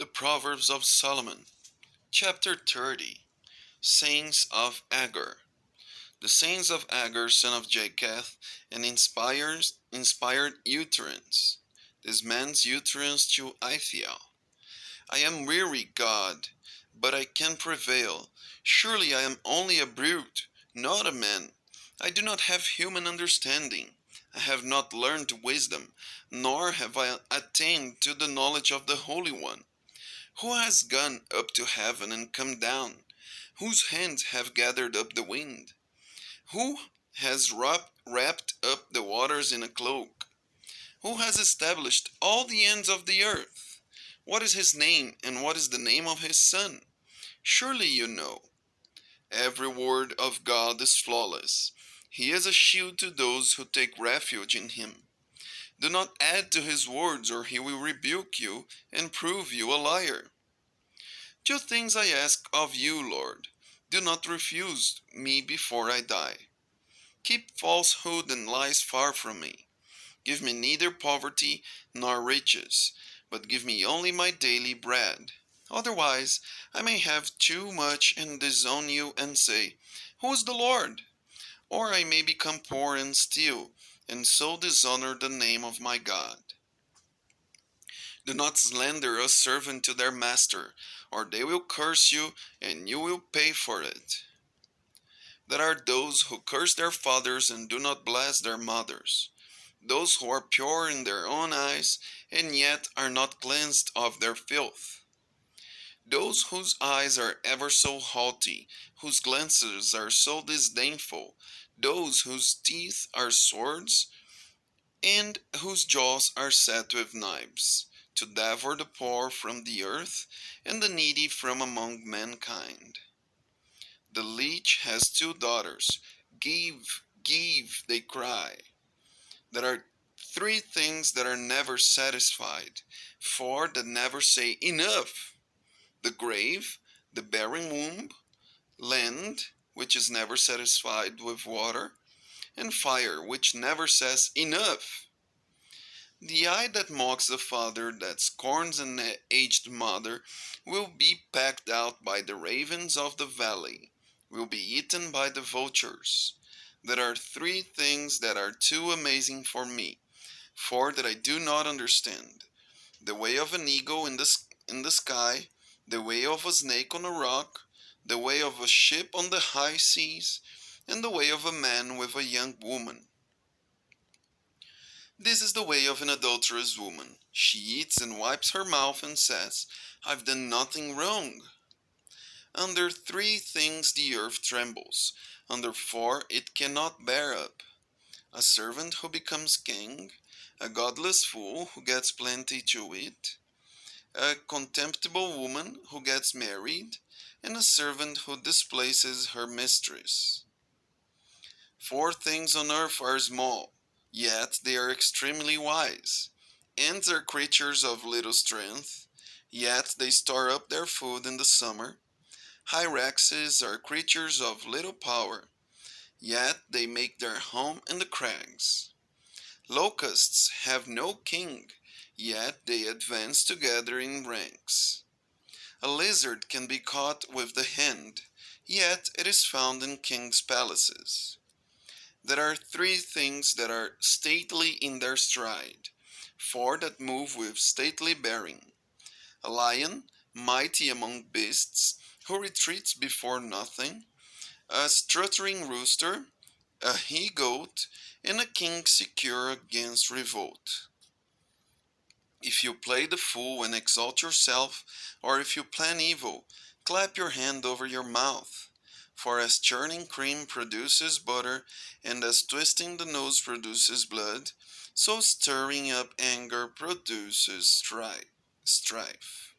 The Proverbs of Solomon, chapter 30, sayings of Agur. The sayings of Agur, son of Jakeh, and inspired utterance. This man's utterance to Ithiel. I am weary, God, but I can prevail. Surely I am only a brute, not a man. I do not have human understanding. I have not learned wisdom, nor have I attained to the knowledge of the Holy One. Who has gone up to heaven and come down? Whose hands have gathered up the wind? Who has wrapped up the waters in a cloak? Who has established all the ends of the earth? What is his name, and what is the name of his son? Surely you know. Every word of God is flawless. He is a shield to those who take refuge in him. Do not add to his words, or he will rebuke you and prove you a liar. Two things I ask of you, Lord. Do not refuse me before I die. Keep falsehood and lies far from me. Give me neither poverty nor riches, but give me only my daily bread. Otherwise, I may have too much and disown you and say, Who is the Lord? Or I may become poor and steal, and so dishonor the name of my God. Do not slander a servant to their master, or they will curse you, and you will pay for it. There are those who curse their fathers and do not bless their mothers, those who are pure in their own eyes, and yet are not cleansed of their filth. Those whose eyes are ever so haughty, whose glances are so disdainful, those whose teeth are swords, and whose jaws are set with knives, to devour the poor from the earth, and the needy from among mankind. The leech has two daughters. Give, give, they cry. There are three things that are never satisfied, four that never say enough: the grave, the barren womb, land, which is never satisfied with water, and fire, which never says enough. The eye that mocks the father, that scorns an aged mother, will be pecked out by the ravens of the valley, will be eaten by the vultures. There are three things that are too amazing for me, four that I do not understand: the way of an eagle in the sky, the way of a snake on a rock, the way of a ship on the high seas, and the way of a man with a young woman. This is the way of an adulterous woman. She eats and wipes her mouth and says, I've done nothing wrong. Under three things the earth trembles. Under four it cannot bear up: a servant who becomes king, a godless fool who gets plenty to eat, a contemptible woman who gets married, and a servant who displaces her mistress. Four things on earth are small, yet they are extremely wise. Ants are creatures of little strength, yet they store up their food in the summer. Hyraxes are creatures of little power, yet they make their home in the crags. Locusts have no king, yet they advance together in ranks. A lizard can be caught with the hand, yet it is found in kings' palaces. There are three things that are stately in their stride, four that move with stately bearing: a lion, mighty among beasts, who retreats before nothing, a struttering rooster, a he-goat, and a king secure against revolt. If you play the fool and exalt yourself, or if you plan evil, clap your hand over your mouth. For as churning cream produces butter, and as twisting the nose produces blood, so stirring up anger produces strife.